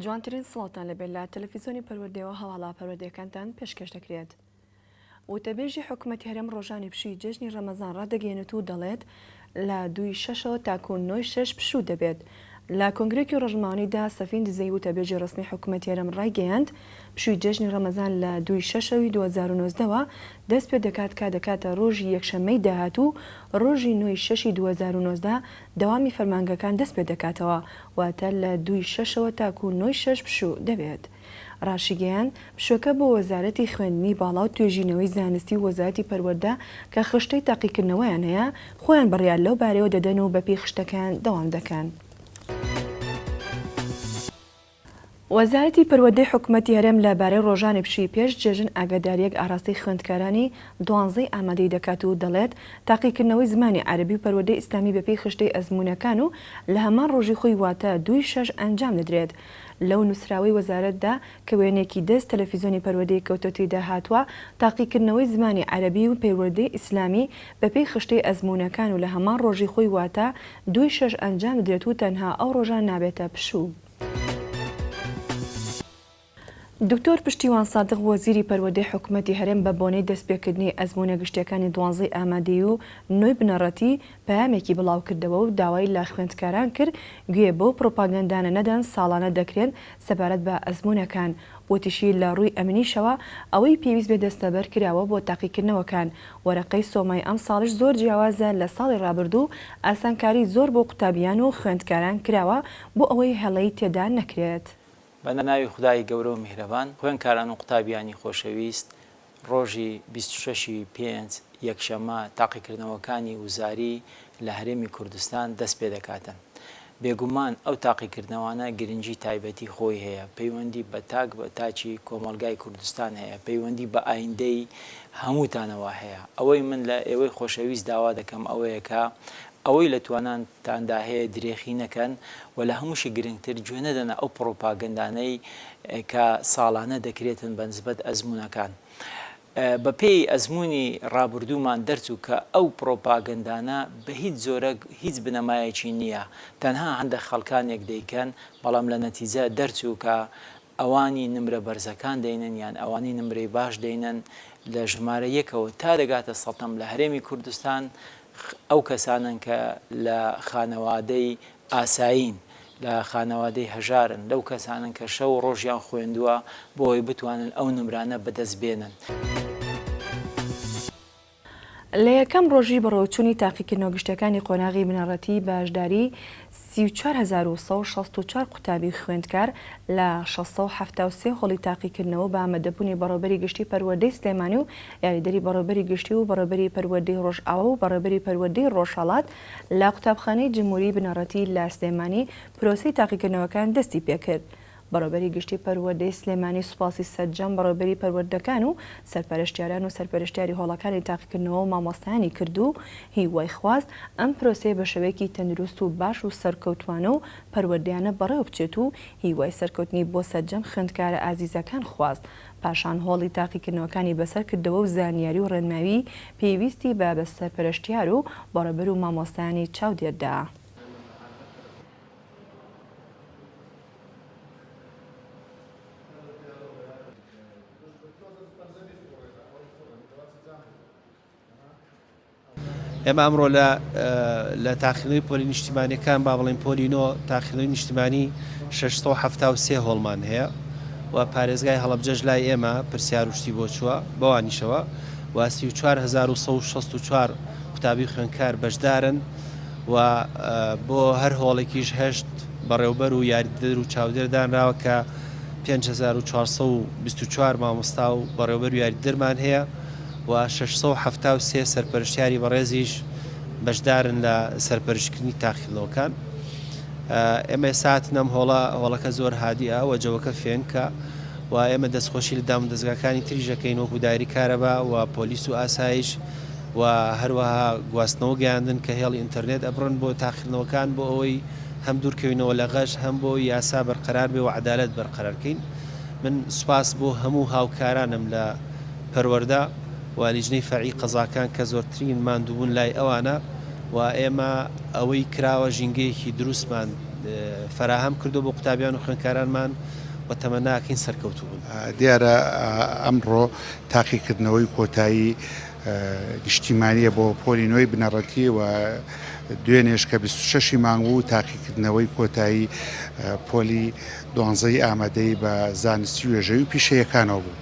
جوانترین سڵاتان لەبێت لە تەلەڤیزیۆنی پەروەردەیەوە هەواڵا پەروەردەیەکانتان پێشکەش دەکرێت. وتەبێژی حکوومەتی هەرێم ڕۆژانی پشووی جێژنی ڕەمەزان ڕادەگەێنێت و دەڵێت لە 2/6 تاکو 9/6 پشوو دەبێت. لە کۆنگرێکی ڕۆژمانیدا سەفین دزەی وتەبێژی ڕسمی حکوومەتی هەرێم ڕایگەیاند پشووی جێژنی ڕەمەزان لە 2/6 2019ەوە دەست پێ دەکات کا دەکاتە ڕۆژی یەکشەممەی داهاتوو ڕۆژی 9/6 2019 دەوامی فەرمانگەکان دەست پێ دەکاتەوە واتە لە 2/6 تاکو 9/6 پشوو دەبێت. ڕاشیگەیان پشوەکە بۆ وەزارەتی خوێندنی باڵا و توێژینەوەی زانستی و وەزارەتی پەروەردە کە خشتەی تاقیکردنەوەیان هەیە خۆیان بڕیار لەو بارەوە دەدەن و بەپێی خشتەکان دەوام دەکەن. وەزارەتی پەروەردەی حکوومەتی هەرێم لەبارەی ڕۆژانی پشووی پێش جێژن ئاگاداریەک ئاڕاستی خوێندکارانی 12 ئامادەی دەکات و دەڵێت تاقیکردنەوەی زمانی عەرەبی و پەروەردەی ئیسلامی بەپێی خشتەی ئەزموونەکان و لە هەمان ڕۆژی خۆی واتە 2/6 ئەنجام دەدرێت. لەو نووسراوی وەزارەتدا کە وێنێکی دەست تەلەڤیزیۆنی پەروەردەی کەوتۆتیدا هاتووە تاقیکردنەوەی زمانی عەرەبی و پەروەردەی ئیسلامی بەپێی خشتەی ئەزموونەکان و لە هەمان ڕۆژی خۆی واتە 2/6 ئەنجام دەدرێت و تەنها ئەو ڕۆژان نابێتە پشوو. دکتۆر پشتیوان سادق وەزیری پەروەردەی حکوومەتی هەرێم بە بۆنەی دەستپێکردنی ئەزموونە گشتیەکانی 12 ئامادەیی و نوێی بنەڕەتی پەیامێکی بڵاو کردەوە و داوای لە خوێندکاران کرد گوێ بەو پرۆپاگەندانە نەدەن ساڵانە دەکرێن سەبارەت بە ئەزموونەکان. وتیشی لە ڕووی ئەمنیشەوە ئەوەی پێویست بێ دەستەبەر کراوە بۆ تاقیکردنەوەکان. وەرەقەی سۆمای ئەم ساڵش زۆر جیاوازە لە ساڵی ڕابردوو ئاسانکاری زۆر بۆ قوتابیان و خوێندکاران کراوە بۆ ئەوەی هەڵەی تێدا نەکرێت. بە ناوی خدای گەورە و میهرەبان خوێندکاران و قوتابیانی خۆشەویست ڕۆژی 26/5 یەکشەممە تاقیکردنەوەکانی وزاری لە هەرێمی کوردستان دەست پێ دەکاتن. بێگومان ئەو تاقیکردنەوانە گرنگی تایبەتی خۆی هەیە، پەیوەندی بە تاک بە تاچی کۆمەلگای کوردستان هەیە، پەیوەندی بە ئایندەی هەمووتانەوە هەیە. ئەوەی من لە ئێوەی خۆشەویست داوا دەکەم ئەوەیە کە ئەوەی لە توانانتاندا هەیە درێخی نەکەن و لە هەمووشی گرنگتر گوێ نەدەنە ئەو پرۆپاگەندانەی کە ساڵانە دەکرێتن بەنسبەت ئەزموونەکان. بە پێی ئەزمموی ڕابردوومان دەرچوو کە ئەو پرۆپاگەندانە بە هیچ زۆرە هیچ بنەمایەکی نییە، تەنها هەندێک خەڵکانێک دەیکەن، بەڵام لە نەتیجە دەرچوو کە ئەوانی نمرە بەرزەکان دەینن یان ئەوانی نمرەی باش دەینن لە ژمارە یەکەوە تا دەگاتە سەتەم لە هەرێمی کوردستان ئەو کەسانن کە لە خانەوادەی ئاسایین لە خانەوادەی هەژارن، لەو کەسانن کە شەو ڕۆژیان خوێندووە بۆ ئەوی بتوانن ئەو نمرانە بەدەست بێنن. لە یەکەم ڕۆژی بەڕێوەچوونی تاقیکردنەوە گشتەکانی قۆناغی بنەڕەتی بەشداری 34,164 قوتابی خوێندکار لە 673 هۆڵی تاقیکردنەوە بە ئامادەبوونی بەڕێوەبەری گشتی پەروەردەی سلێمانی و یاریدەری بەڕێوەبەری گشتی و بەڕێوەبەری پەروەردەی ڕۆژئاوا و بەڕێوەبەری پەروەردەی ڕۆژهەڵات لە قوتابخانەی جمهوری بنەڕەتی لە سلێمانی پرۆسەی تاقیکردنەوەکان دەستی پێکرد. بەڕێوەبەری گشتی پەروەردەی سلێمانی سوپاسی سەرجەم بەڕێوەبەری پەروەردەکان و سەرپەرشتیاران و سەرپەرشتیاری هۆڵەکانی تاقیکردنەوە و مامۆستایانی کرد و هیوای خواست ئەم پرۆسەی بە شێوەیەکی تەندروست و باش و سەرکەوتوانە و پەروەردەیانە بەڕێوە بچێت و هیوای سەرکەوتنی بۆ سەرجەم خوێندکارە ئازیزەکان خواست. پاشان هۆڵی تاقیکردنەوەکانی بەسەر کردەوە و زانیاری و ڕێنماوی پێویستی بە سەرپەرشتیار و بەڕێوەبەر و مامۆستایانی چاودێردا. ئێمە ئەمڕۆ لە تاقیکردنەوەی پۆلی نیشتیمانیەکان با بڵێن پۆلینۆ تاقیکردنەوەی نیشتیمانی 673 هۆڵمان هەیە و پارێزگای هەڵەبجەش لای ئێمە پرسیار وشتی بۆ چووە بەوانیشەوە و 34,164 قوتابی خوێندکار بەشدارن و بۆ هەر هۆڵێکیش 8 بەڕێوەبەر و یاریدەر و چاودێردانراوە کە 5424 مامۆستا و بەڕێوەبەر و یاریدەرمان هەیە و 673 سەرپەرشتیاری بەڕێزیش بەشدارن لە سەرپەرشتکردنی تاقیکردنەوەکان. ئێمە ساتنەم هۆڵەکە زۆر هادیە و جەوەکە فێنکە و ئێمە دەستخۆشی لە دام دەستگاکانی تریژەکەین وەکو دایری کارەبا و پۆلیس و ئاسایش و هەروەها گواستنەوە گەیاندن کە هێڵی ئینتەرنێت ئەبڕن بۆ تاقیکردنەوەکان بۆ ئەوەی هەم دوورکەوینەوە لە غەش هەم بۆ یاسا بەرقەرار بێ و عەدالەت بەرقەرارکەین. من سوپاس بۆ هەموو هاوکارانم لە پەروەردە و لیژنەی فەرعی قەزاکان کە زۆرترین ماندووبوون لای ئەوانە و ئێمە ئەوەی کراوە ژینگەیەکی دروستمان فراهەم کردو بۆ قوتابیان و خوێندکارانمان و تەمەناکەین سەرکەوتوو بوون. دیارە ئەمڕۆ تاقیکردنەوەی کۆتایی نیشتیمانیە بۆ پۆلی نوێی بنەڕەتی و دوێنێش کە 26 مانگ و تاقیکردنەوەی کۆتایی پۆلی 12 ئامادەی بە زانستی و وێژەوی و پیشەیەکانەوە بوو.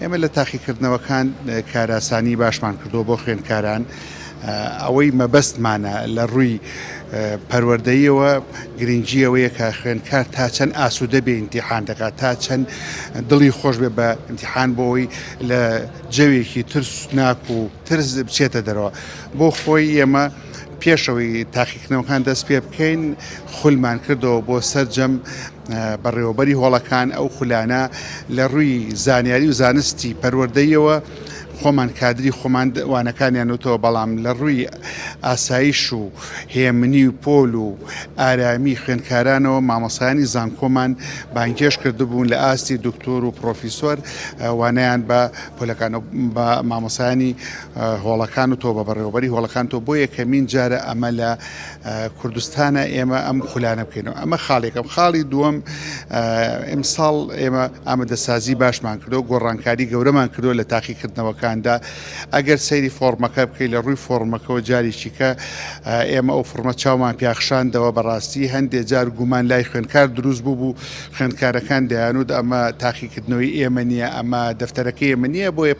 ئێمە لە تاقیکردنەوەکان کاراسانی باشمان کردو بۆ خوێندکاران. ئەوەی مەبەستمانە لە ڕووی پەروەردەییەوە گرنگجیەوەیە کە خوێندکار تا چەند ئاسوودە بێ ئیمتیحان دەکات، تا چەند دڵی خۆش بێ بە ئیمتیحان بۆەوەی لە جەوێکی ترس ناک و ترس بچێتە دەرەوە. بۆ خۆی ئێمە پێشەوەی تاقیکردنەوەکان دەست پێ بکەین خولمان کردەوە بۆ سەرجەم بەڕێوەبەری هۆڵەکان ئەو خولانە لە ڕووی زانیاری و زانستی پەروەردەییەوە خۆمان کادری خۆمان وانەکانیانوتەوە، بەڵام لە ڕووی ئاسایش و هێمنی و پۆل و ئارامی خوێندکارانەوە مامۆسایانی زانکۆمان بانگێش کردبوون لە ئاستی دکتۆر و پرۆفیسۆر وانەیان بە پۆلەکان بە مامۆسایانی هۆڵەکان و تۆ بە بەڕێوەبەری هۆڵەکان تۆ بۆ یەکەمین جارە ئەمە لە کوردستانە ئێمە ئەم خولانە بکەینەوە. ئەمە خاڵێکم. خاڵی دووەم ئەمساڵ ئێمە ئامادەسازی باشمان کردو، گۆڕانکاری گەورەمان کردو لە تاقیکردنەوەکان. ئەگەر سەیری فۆرمەکە بکەیت لە ڕووی فۆرمەکەەوە جاریشی کە ئێمە ئەو فۆرمە چاومان پیاخشاندەوە بەڕاستی هەندێک جار گومان لای خوێندکار دروست بوو خوێندکارەکان دەیانوت ئەمە تاقیکردنەوەی ئێمە نییە، ئەمە دەفتەرەکە ئێمە نییە، بۆیە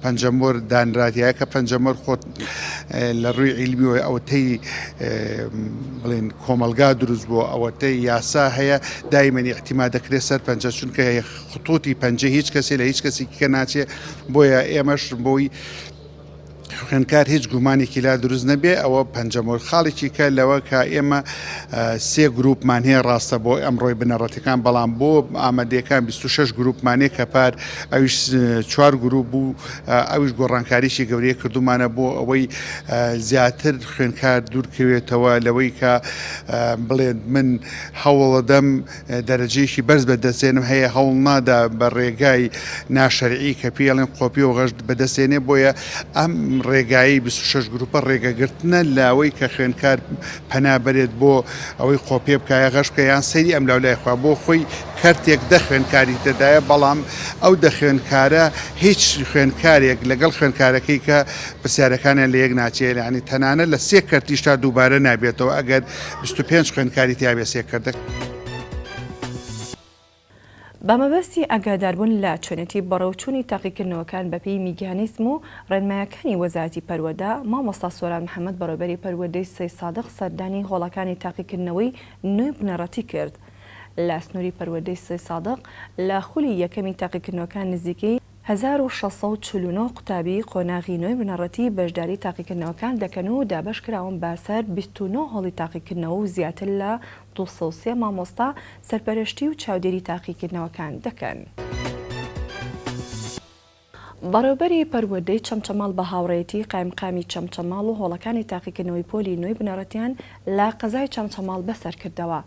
پەنجەمۆر دانراتیایە کە پەنجەمۆر خۆت لە ڕووی عیلمیەوە ئەوەتەی بڵێن کۆمەلگا دروست بووە، ئەوەتەی یاسا هەیە، دایمەنی احتیما دەکرێت سەر پەنجە، چونکە خطوتی پەنجە هیچ کەسێ لە هیچ کەسی کە ناچێت. بۆیە ئێمەش بۆی خوێندکار هیچ گومانێکی لا دروست نەبێ. ئەوە پەنجەمۆر خاڵێکی کە لەوە کە ئێمە 3 گروپمان هەیە ڕاستە بۆ ئەمڕۆی بنەڕەتەکان، بەڵام بۆ ئامادەیەکان 26 گروپمانێ کە پار ئەویش 4 گروپ بوو، ئەویش گۆڕانکاریشی گەورەیە کردومانە بۆ ئەوەی زیاتر خوێندکار دوورکەوێتەوە لەوەی کە بڵێن من هەوڵەدەم دەرەجەیەکی بەرز بەدەستێنم، هەیە هەوڵ نادا بە ڕێگای ناشەرعی کە پێڵێن قۆپی و غەشت بەدەستێنێ. بۆیە ئەم ڕێگایی 26 گروپە ڕێگەگرتنە لاوەی کە خوێندکار پەنابەرێت بۆ ئەوەی قۆپێ بکایە غەش بکە یان سەیری ئەم لاولایخوا بۆ خۆی کەرتێک دە خوێندکاری تێدایە، بەڵام ئەو دە خوێندکارە هیچ خوێندکارێک لەگەڵ خوێندکارەکەی کە پرسیارەکانیان لە یەک ناچێت، یعنی تەنانە لە 3 کەرتیشتا دووبارە نابێتەوە ئەگەر 25 خوێندکاری تیابێ 3 کەردەک. بەمەبەستی ئاگاداربوون لە چۆنێتی بەڕێوچوونی تاقیکردنەوەکان بەپێی میگانیزم و ڕێنمایەکانی وەزارەتی پەروەردە، مامۆستا سۆران محەممەد بەڕێوەبەری پەروەردەی سەی سادق سەردانی هۆڵەکانی تاقیکردنەوەی نوێی بنەڕەتی کرد. لە سنووری پەروەردەی سەی سادق لە خولی یەکەمی تاقیکردنەوەکان نزیکەی 1649 قوتابی قۆناغی نوێی بنەڕەتی بەشداری تاقیکردنەوەکان دەکەن و دابەشکراون بەسەر 29 هۆڵی تاقیکردنەوە و زیاتر لە 203 مامۆستا سەرپەرشتی و چاودێری تاقیکردنەوەکان دەکەن. بەڕێوەبەری پەروەردەی چەمچەماڵ بە هاوڕێیەتی قایمقامی چەمچەماڵ و هۆڵەکانی تاقیکردنەوەی پۆلی نوێی بنەڕەتیان لە قەزای چەمچەماڵ بەسەر کردەوە.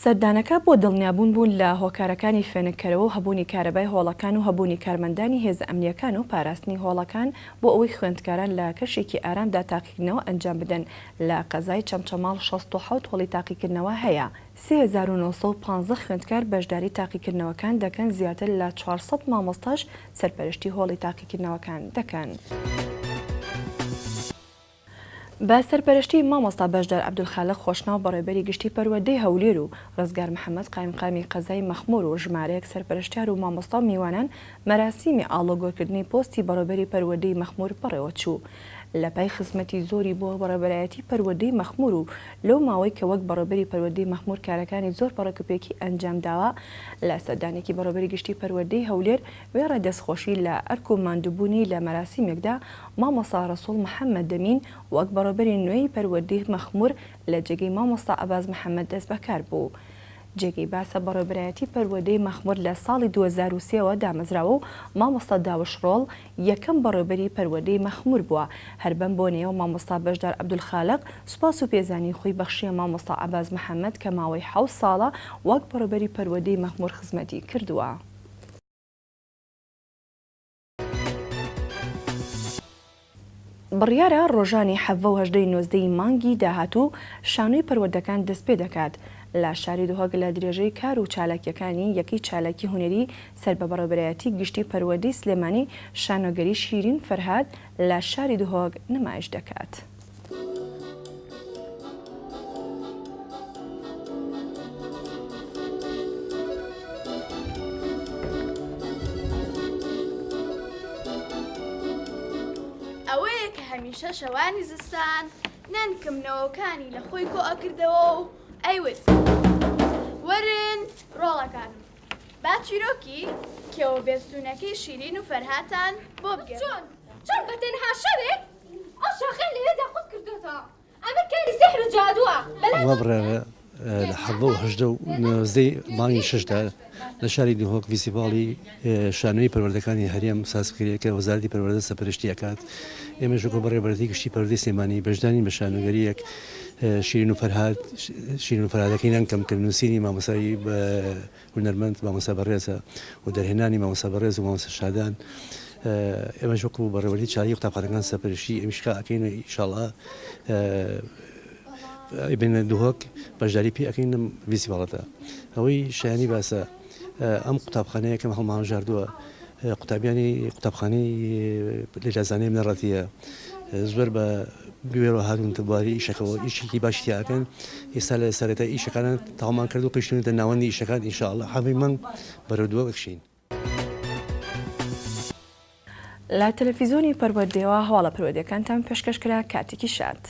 سەردانەکە بۆ دڵنیابوون بوون لە هۆکارەکانی فێنکەرەوە و هەبوونی کارەبای هۆڵەکان و هەبوونی کارمەندانی هێز ئەمنیەکان و پاراستنی هۆڵەکان بۆ ئەوەی خوێندکاران لە کەشێکی ئارامدا تاقیکردنەوە ئەنجام بدەن. لە قەزای چەمچەماڵ 67 هۆڵی تاقیکردنەوە هەیە. 3950 خوێندکار بەشداری تاقیکردنەوەکان دەکەن، زیاتر لە 400 مامۆستاش سەرپەرشتی هۆڵی تاقیکردنەوەکان دەکەن. بە سەرپەرشتی مامۆستا بەشدار عەبدولخالق خۆشناو بەڕێوەبەری گشتی پەروەردەی هەولێر و ڕزگار محەممەد قایمقامی قەزای مەخموور و ژمارەیەک سەرپەرشتیار و مامۆستا و میوانان مەراسیمی ئاڵۆگۆکردنی پۆستی بەڕێوەبەری پەروەردەی مەخموور بەڕێوە چوو. لە پای خزمەتی زۆری بۆ بەڕێوەبەرایەتی پەروەردەی مەخموور و لەو ماوەی کە وەک بەڕێوەبەری پەروەردەی مەخموور کارەکانی زۆر بەڕێکوپێکی ئەنجام داوە، لە سەردانێکی بەڕێوەبەری گشتی پەروەردەی هەولێر وێڕە دەستخۆشی لە ئەرک و ماندووبوونی لە مەراسیمێکدا مامۆستا ڕەسوڵ محەممەد دەمین وەک بەڕێوەبەری نوێی پەروەردەی مەخموور لە جێگەی مامۆستا ئەباز محەممەد دەست بەکار بوو. جێگەی باسە بەڕێوەبەرایەتی پەروەردەی مەخموور لە ساڵی 2023ەوە دامەزراوە و مامۆستا داوشڕۆڵ یەکەم بەڕێوەبەری پەروەردەی مەخموور بووە. هەر بەم بۆنەیەوە مامۆستا بەشدار عەبدولخالق سوپاس و پێزانی خۆی بەخشیە مامۆستا ئەباز محەممەد کە ماوەی 7 ساڵە وەک بەڕێوەبەری پەروەردەی مەخموور خزمەتی کردووە. بڕیارە ڕۆژانی 17 و 18 مانگی داهاتوو شانۆی پەروەردەکان دەست پێ دەکات. لە شاری دوهۆک لە درێژەی کار و چالاکیەکانی یەکی چالاکی هونەری سەر بە بەڕێوەبەرایەتی گشتی پەروەردەی سلێمانی شانۆگەری شیرین فەرهاد لە شاری دوهۆک نمایش دەکات. ئەوەیە کە هەمیشە شەوانی زستان نانکەمنەوەکانی لە خۆی کۆ ئەکردەوە و ئەیوت وەرن ڕۆڵەکانم با چیرۆکی کێوە بێستونەکەی شیرین و فەرهاتان بۆ بگەن. چۆن بە تەنها شەوێک ئەو شاخەی لەوێدا خۆت کردوتەوە ئەمە کاری سیحر و جادووە وەبرێ لە حەڤە و هەژدە و نۆزدەی مانگی شەشدا لە شاری دوهۆک ڤیسیڤاڵی شانۆی پەروەردەکانی هەرێم سازکردیەکە وەزارەتی پەروەردە سەرپەرشتی ئەکات. ئێمەش وەکو بەڕێوەبەری گشتی پەروەردەی سلێمانی بەشداری بە شانۆگەریەک شیرین و فەرهاد شیرین و فەرهادەکەی نانکەمکرد نووسینی مامۆسایی بە هونەرمەند مامۆستا بەڕێزە و دەرهێنانی مامۆستا بەڕێز و مامۆستا شادان. ئێمەش وەکو بەڕێوەبەری چایی قوتابخانەکان سەرپەرشتی ئەمیشکا ئەکەین و ئینشاڵڵا بینە دوهۆک بەشداری پێ ئەەکەین لەم ڤیسیڤاڵەتە. ئەوەی شایانی باسە ئەم قوتابخانەیەکەم هەڵماژاردووە قوتابیانی قوتابخانەی لێرازانەی منەڕەتیە زۆر بە گوێرە هاتوون تباری ئیشەکەەوە ئیشێکی باشی تیاکەن. ئێستا لە سەرەتا ئیشەکانە تاوامان کرد و پێشتونی ناوەندی ئیشەکان ئینشاءڵڵا هەمووی مانگ بەرەو دووە بکشین. لە تەلەڤیزۆنی پەروەردەیەوە هەواڵە پەروەردەکانتان پێشکەشکرا کاتێکی شاد.